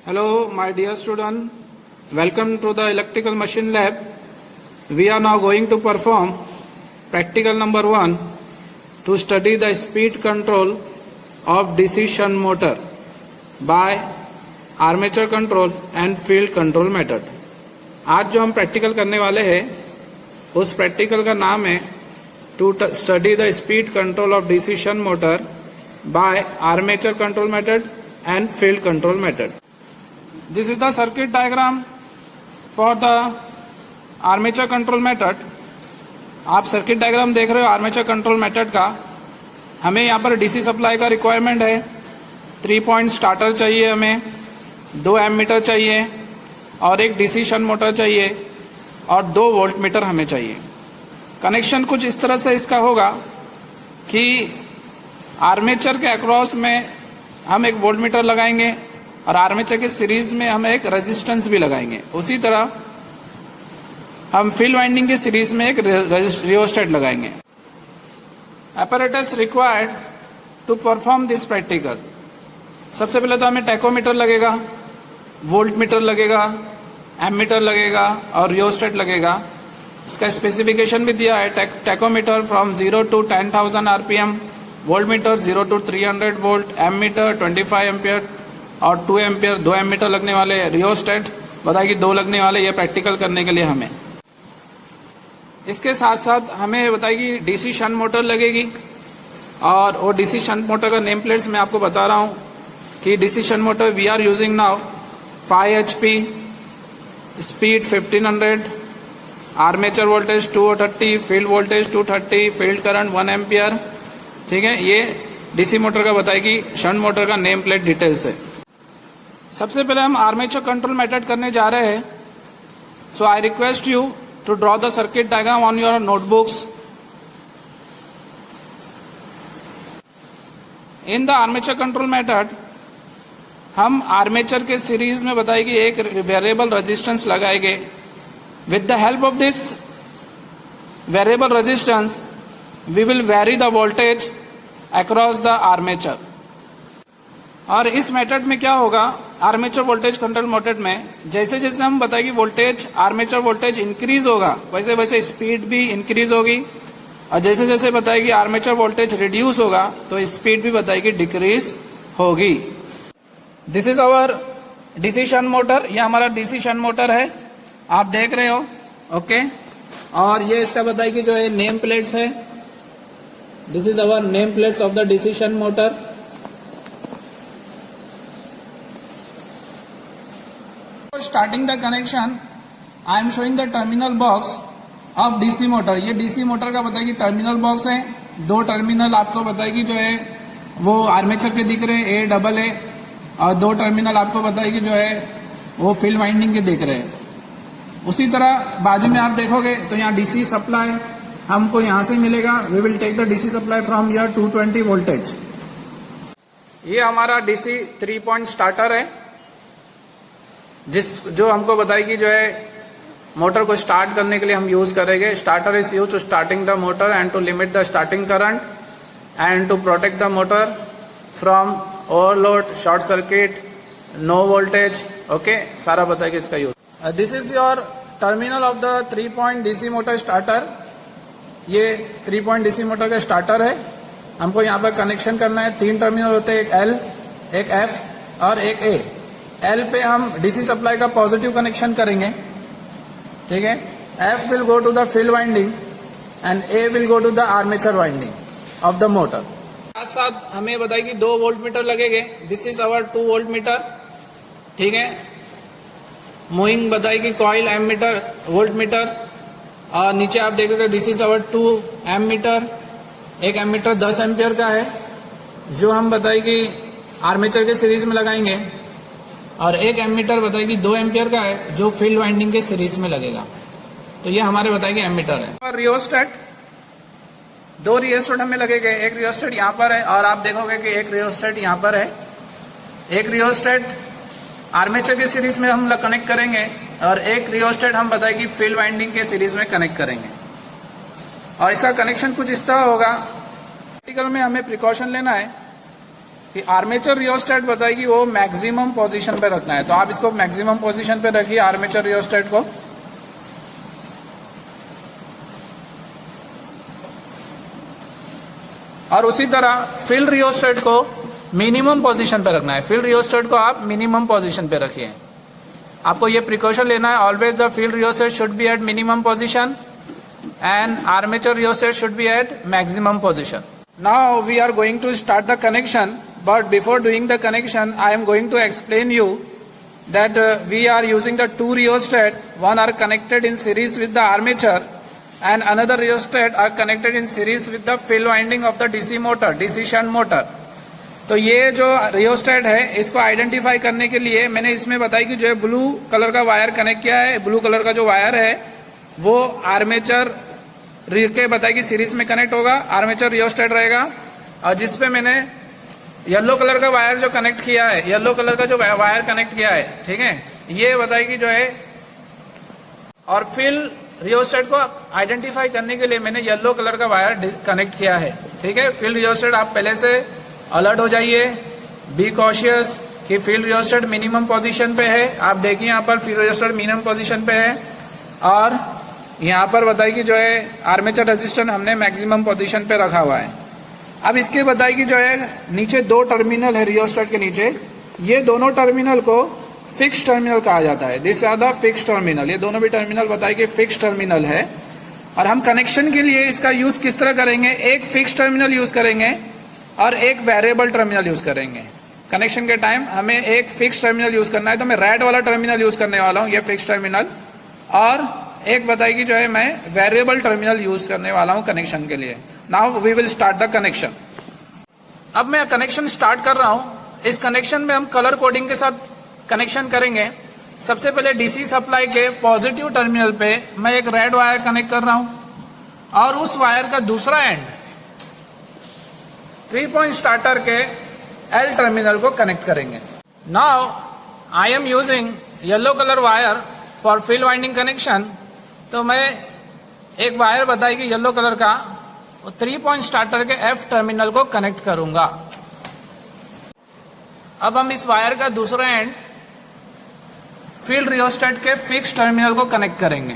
Hello, my dear student. Welcome to the electrical machine lab. We are now going to perform practical number 1 to study the speed control of DC shunt motor by armature control and field control method. आज जो हम practical करने वाले हैं उस practical का नाम है to study the speed control of DC shunt motor by armature control method and field control method. This is the circuit diagram for the armature control method. आप सर्किट डायग्राम देख रहे हो आर्मेचर कंट्रोल मेथड का. हमें यहाँ पर DC supply का requirement है. 3 पॉइंट स्टार्टर चाहिए, हमें 2 एमीटर चाहिए और एक डीसी शंट मोटर चाहिए और 2 वोल्ट मीटर हमें चाहिए. कनेक्शन कुछ इस तरह से इसका होगा कि आर्मेचर के अक्रॉस में हम एक वोल्ट मीटर लगाएंगे और आर्मेचर के सीरीज में हम एक रेजिस्टेंस भी लगाएंगे. उसी तरह हम फील्ड वाइंडिंग के सीरीज में एक रियोस्टेट लगाएंगे. apparatus required to perform this practical. सबसे पहले तो हमें टैकोमीटर लगेगा, वोल्ट मीटर लगेगा, एमीटर लगेगा और रियोस्टेट लगेगा. इसका स्पेसिफिकेशन भी दिया है. Tachometer from 0 to 10,000 RPM, volt meter 0 to 300 volt, ammeter 25 ampere और 2 एम्पियर 2 एमीटर लगने वाले. रियोस्टेट बताइए 2 लगने वाले. ये प्रैक्टिकल करने के लिए हमें इसके साथ साथ हमें बताइए डीसी शंट मोटर लगेगी. और वो डीसी शंट मोटर का नेम प्लेट्स मैं आपको बता रहा हूँ कि DC shunt motor we are using now 5 HP, speed 1500, armature voltage 230, field voltage 230, field current 1 ampere. ठीक है, ये डीसी मोटर का बताएगी शंट मोटर का नेम प्लेट डिटेल्स है. सबसे पहले हम आर्मेचर कंट्रोल मेथड करने जा रहे हैं. So I request you to draw the circuit diagram on your notebooks. In the armature control method हम आर्मेचर के सीरीज में बताएगी एक वेरिएबल रेजिस्टेंस लगाएंगे. With the help of this variable resistance we will vary the voltage across the armature. और इस method में क्या होगा, आर्मेचर वोल्टेज कंट्रोल मेथड में जैसे जैसे हम बताएंगे वोल्टेज आर्मेचर वोल्टेज इंक्रीज होगा वैसे वैसे स्पीड भी इंक्रीज होगी. और जैसे जैसे बताएगी आर्मेचर वोल्टेज रिड्यूस होगा तो स्पीड भी बताएगी डिक्रीज होगी. This is our DC shunt motor. ये हमारा डीसी शंट मोटर है, आप देख रहे हो. ओके, और ये इसका बताएगी जो है नेम प्लेट्स है. This is our name plates of the DC shunt motor. Starting the connection I am showing the terminal box of DC motor. ये डीसी मोटर का बताएगी टर्मिनल बॉक्स है. 2 टर्मिनल आपको बताएगी जो है वो आर्मेचर के दिख रहे हैं AA, और 2 टर्मिनल आपको बताएगी जो है वो फील्ड वाइंडिंग के दिख रहे हैं. उसी तरह बाजू में आप देखोगे तो यहाँ डीसी सप्लाई हमको यहाँ से मिलेगा. We will take the DC supply from your 220 voltage. ये हमारा डीसी 3 पॉइंट स्टार्टर है जो हमको बताएगी जो है मोटर को स्टार्ट करने के लिए हम यूज करेंगे. Starter is use to starting the motor and to limit the starting current and to protect the motor from overload, short circuit, no voltage. Okay, सारा बताएगी इसका use. This is your terminal of the 3 point DC motor starter. ये 3 point DC motor का starter है. हमको यहाँ पर connection करना है. 3 टर्मिनल होते हैं, एक L, एक F और एक A. L पे हम डीसी सप्लाई का पॉजिटिव कनेक्शन करेंगे. ठीक है, F will go to the field winding and A will go to the armature winding of the motor. साथ साथ हमें बताएगी 2 वोल्ट मीटर लगेंगे. This is our 2 volt meter. ठीक है, मूविंग बताएगी कॉइल एमीटर वोल्ट मीटर. और नीचे आप देखोगे दिस इज आवर 2 एमीटर. एक एमीटर 10 एम्पियर का है जो हम बताएगी आर्मेचर के सीरीज में लगाएंगे. और एक एमीटर बताएगी 2 एम्पियर का है जो फील्ड वाइंडिंग के सीरीज में लगेगा. तो ये हमारे बताएगी एमीटर है. और रियोस्टेट 2 रियोस्टेट हमें लगेंगे. एक रियोस्टेट यहाँ पर है और आप देखोगे कि एक रियोस्टेट यहाँ पर है. एक रियोस्टेट आर्मेचर के सीरीज में हम कनेक्ट करेंगे और एक रियोस्टेट हम बताएगी फील्ड वाइंडिंग के सीरीज में कनेक्ट करेंगे. और इसका कनेक्शन कुछ इस तरह होगा. प्रैक्टिकल में हमें प्रिकॉशन लेना है कि आर्मेचर रियोस्टेट बताएगी वो मैक्सिमम पोजीशन पे रखना है, तो आप इसको मैक्सिमम पोजीशन पे रखिए आर्मेचर रियोस्टेट को। और उसी तरह फील्ड रियोस्टेट को मिनिमम पोजीशन पे रखना है। फील्ड रियोस्टेट को आप मिनिमम पोजीशन पे रखिए। आपको ये प्रिकॉशन लेना है, always the field rheostat should be at minimum position and armature rheostat should be at maximum position. Now we are going to start the connection, but before doing the connection I am going to explain you that we are using the two rheostat. One are connected in series with the armature and another rheostat are connected in series with the field winding of the DC motor, DC shunt motor. तो ये जो rheostat है इसको identify करने के लिए मैंने इसमें बताया कि जो ब्लू कलर का वायर कनेक्ट किया है, ब्लू कलर का जो वायर है वो आर्मेचर के बताया कि सीरीज में कनेक्ट होगा, आर्मेचर रियोस्टेट रहेगा। और जिसपे मैंने येलो कलर का वायर जो कनेक्ट किया है, येलो कलर का जो वायर कनेक्ट किया है, ठीक है, ये बताया कि जो है। और फील्ड रियोस्टेट को आइडेंटिफाई करने के लिए मैंने येलो कलर का वायर कनेक्ट किया है, ठीक है। फील्ड रियोस्टेट आप पहले से अलर्ट हो जाइए, बी कॉशियस कि फील्ड रियोस्टेट मिनिमम पोजीशन पे है। आप देखिए यहाँ पर फील्ड रियोस्टेट मिनिमम पोजीशन पे है और यहाँ पर बताइए कि जो है आर्मेचर रेजिस्टेंस हमने मैक्सिमम पोजीशन पे रखा हुआ है। अब इसके बताइए कि जो है नीचे दो टर्मिनल है रियोस्टेट के नीचे, ये दोनों टर्मिनल को फिक्स टर्मिनल कहा जाता है। This are the fix terminal, ये दोनों भी टर्मिनल बताइए कि फिक्स टर्मिनल है। और हम कनेक्शन के लिए इसका यूज किस तरह करेंगे, एक फिक्स टर्मिनल यूज करेंगे और एक वेरिएबल टर्मिनल यूज करेंगे। कनेक्शन के टाइम हमें एक फिक्स टर्मिनल यूज करना है, तो मैं रेड वाला टर्मिनल यूज करने वाला हूँ, ये फिक्स टर्मिनल। और एक बताएगी जो है मैं वेरिएबल टर्मिनल यूज करने वाला हूं कनेक्शन के लिए। Now we will start the connection. अब मैं कनेक्शन स्टार्ट कर रहा हूं। इस कनेक्शन में हम कलर कोडिंग के साथ कनेक्शन करेंगे। सबसे पहले डीसी सप्लाई के पॉजिटिव टर्मिनल पे मैं एक रेड वायर कनेक्ट कर रहा हूं और उस वायर का दूसरा एंड 3 पॉइंट स्टार्टर के एल टर्मिनल को कनेक्ट करेंगे। Now I am using yellow colour wire for field winding connection. तो मैं एक वायर बताएगी येलो कलर का 3 पॉइंट स्टार्टर के एफ टर्मिनल को कनेक्ट करूंगा। अब हम इस वायर का दूसरा एंड फील्ड रियोस्टेट के फिक्स टर्मिनल को कनेक्ट करेंगे।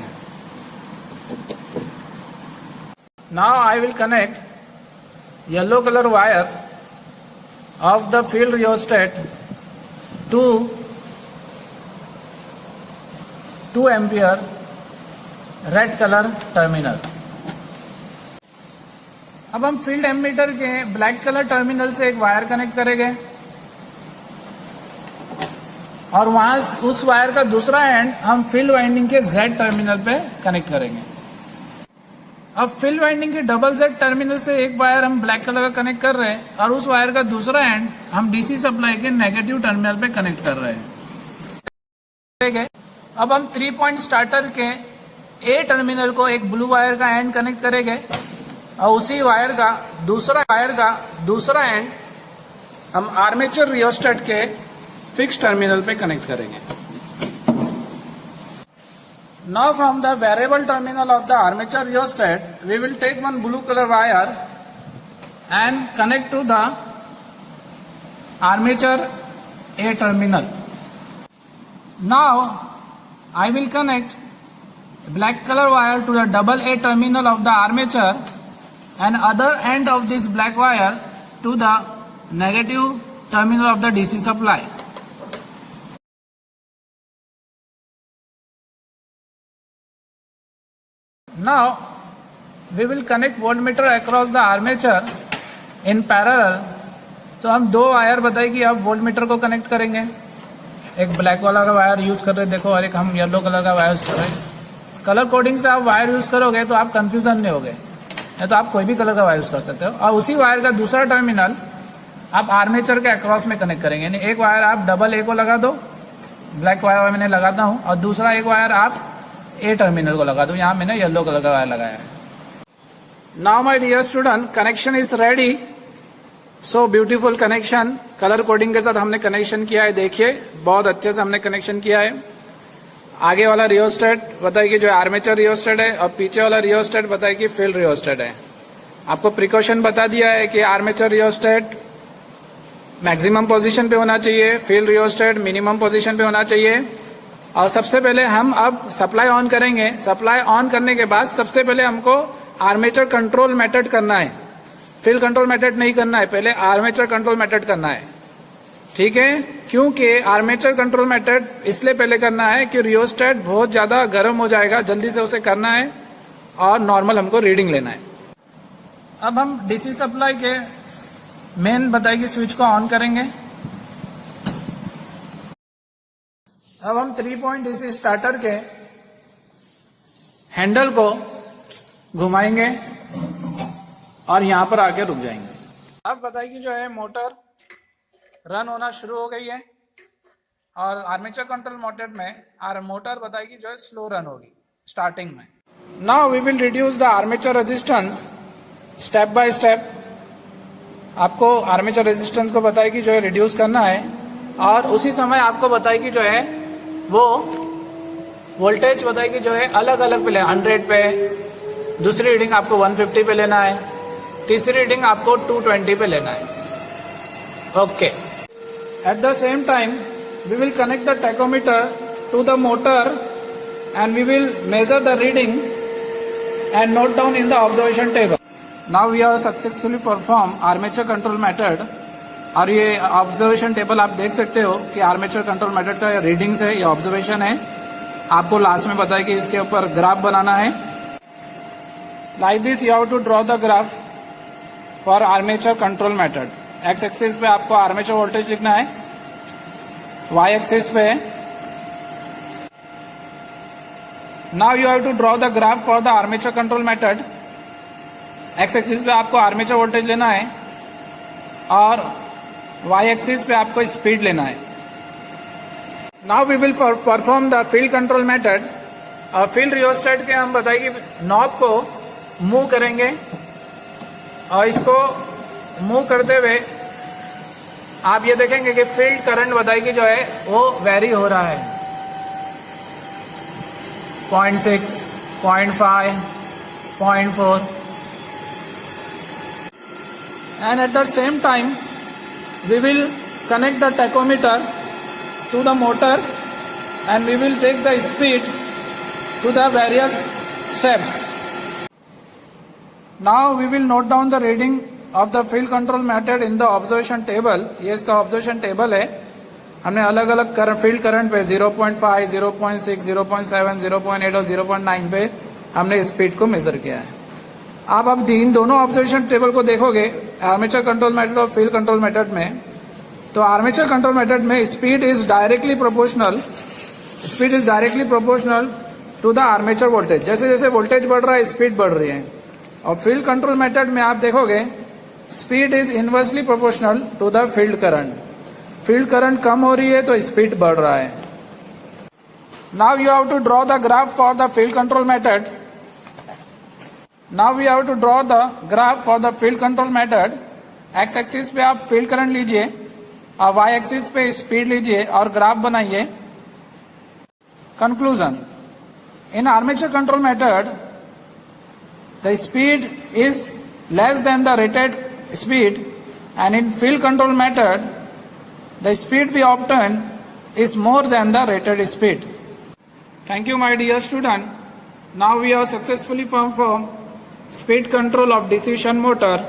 Now I will connect yellow colour wire of the field rheostat to 2 ampere red colour terminal. अब हम फील्ड एमीटर के ब्लैक कलर टर्मिनल से एक वायर कनेक्ट करेंगे और वहां उस वायर का दूसरा एंड हम फील्ड वाइंडिंग के जेड टर्मिनल पे कनेक्ट करेंगे। अब फील्ड वाइंडिंग के डबल जेड टर्मिनल से एक वायर हम ब्लैक कलर का कनेक्ट कर रहे हैं और उस वायर का दूसरा एंड हम डीसी सप्लाई के नेगेटिव टर्मिनल पे कनेक्ट कर रहे हैं, ठीक है। अब हम 3 पॉइंट स्टार्टर के ए टर्मिनल को एक ब्लू वायर का एंड कनेक्ट करेंगे और उसी वायर का दूसरा एंड हम आर्मेचर रियोस्टेट के फिक्स टर्मिनल पे कनेक्ट करेंगे। Now from the variable terminal of the armature rheostat we will take one blue colour wire and connect to the armature A terminal. Now I will connect black color wire to the double A terminal of the armature and other end of this black wire to the negative terminal of the DC supply. Now we will connect voltmeter across the armature in parallel. तो हम दो wire बताएगी अब voltmeter को connect करेंगे। एक black वाला का वायर यूज कर रहे हैं देखो, और एक हम येलो कलर का वायर यूज कर रहे हैं। कलर कोडिंग से आप वायर यूज करोगे तो आप कंफ्यूजन नहीं होगे, नहीं तो आप कोई भी कलर का वायर यूज कर सकते हो। और उसी वायर का दूसरा टर्मिनल आप आर्मेचर के अक्रॉस में कनेक्ट करेंगे, यानी एक वायर आप डबल ए को लगा दो, ब्लैक वायर मैंने लगाता हूँ, और दूसरा एक वायर आप ए टर्मिनल को लगा दो। यहाँ मैंने येलो कलर का वायर लगाया है। Now my dear student, connection is ready. So beautiful connection, colour coding के साथ हमने कनेक्शन किया है। देखिए बहुत अच्छे से हमने कनेक्शन किया है। आगे वाला रियोस्टेट बताइए कि जो आर्मेचर रियोस्टेट है और पीछे वाला रियोस्टेट बताइए कि फील्ड रियोस्टेट है। आपको प्रिकॉशन बता दिया है कि आर्मेचर रियोस्टेट मैक्सिमम पोजीशन पे होना चाहिए, फील्ड रियोस्टेट मिनिमम पोजीशन पे होना चाहिए। और सबसे पहले हम अब सप्लाई ऑन करेंगे। सप्लाई ऑन करने के बाद सबसे पहले हमको आर्मेचर कंट्रोल मेथड करना है, फील्ड कंट्रोल मेथड नहीं करना है, पहले आर्मेचर कंट्रोल मेथड करना है। ठीक है, क्योंकि आर्मेचर कंट्रोल मेथड इसलिए पहले करना है कि रियोस्टेट बहुत ज्यादा गर्म हो जाएगा, जल्दी से उसे करना है और नॉर्मल हमको रीडिंग लेना है। अब हम डीसी सप्लाई के मेन बताएगी स्विच को ऑन करेंगे। अब हम 3 पॉइंट डीसी स्टार्टर के हैंडल को घुमाएंगे और यहां पर आके रुक जाएंगे। अब बताइए जो है मोटर रन होना शुरू हो गई है और आर्मेचर कंट्रोल मेथड में मोटर बताएगी जो है स्लो रन होगी स्टार्टिंग में। Now we will reduce the armature resistance step by step. आपको आर्मेचर रेजिस्टेंस को बताएगी जो है रिड्यूस करना है और उसी समय आपको बताएगी जो है वो वोल्टेज बताएगी जो है अलग अलग पे लेना, 100 पे, दूसरी रीडिंग आपको 150 पे लेना है, तीसरी रीडिंग आपको 220 पे लेना है। Okay, at the same time we will connect the tachometer to the motor and we will measure the reading and note down in the observation table. Now we have successfully perform armature control method. और ये observation table आप देख सकते हो कि armature control method का readings है, ये ऑब्जर्वेशन है। आपको लास्ट में बताया कि इसके ऊपर ग्राफ बनाना है। Like this you have to draw the graph for armature control method. X axis पे आपको आर्मेचर वोल्टेज लिखना है, वाई एक्सिस पे now you have to draw the graph for the armature control method. X axis पे आपको armature voltage लेना है और वाई एक्सिस पे आपको स्पीड लेना है। Now we will perform the field control method. Field rheostat के हम बताएंगे नॉब को मूव करेंगे और इसको मूव करते हुए आप ये देखेंगे कि फील्ड करंट बताएगी जो है वो वेरी हो रहा है, 0.6, 0.5, 0.4 and at the same time we will connect the tachometer to the motor and we will take the speed to the various steps. Now we will note down the reading of the field control method in the observation table. ये इसका observation table है। हमने अलग अलग field current पे 0.5, 0.6, 0.7, 0.8 और 0.9 पे हमने स्पीड को मेजर किया है। आप अब इन दोनों ऑब्जर्वेशन टेबल को देखोगे आर्मेचर कंट्रोल मेथड और फील्ड कंट्रोल मेथड में, तो आर्मेचर कंट्रोल मेथड में speed is directly proportional to the armature voltage. जैसे जैसे वोल्टेज बढ़ रहा है स्पीड बढ़ रही है। और फील्ड कंट्रोल मेथड में आप देखोगे speed is inversely proportional to the field current. Field current कम हो रही है तो स्पीड बढ़ रहा है। Now you have to draw the graph for the field control method. Now we have to draw the graph for the field control method. X axis पे आप फील्ड करंट लीजिए और वाई एक्सिस पे speed लीजिए और graph बनाइए। Conclusion, in armature control method the speed is less than the rated speed and in field control method the speed we obtain is more than the rated speed. Thank you my dear student. Now we have successfully performed speed control of DC shunt motor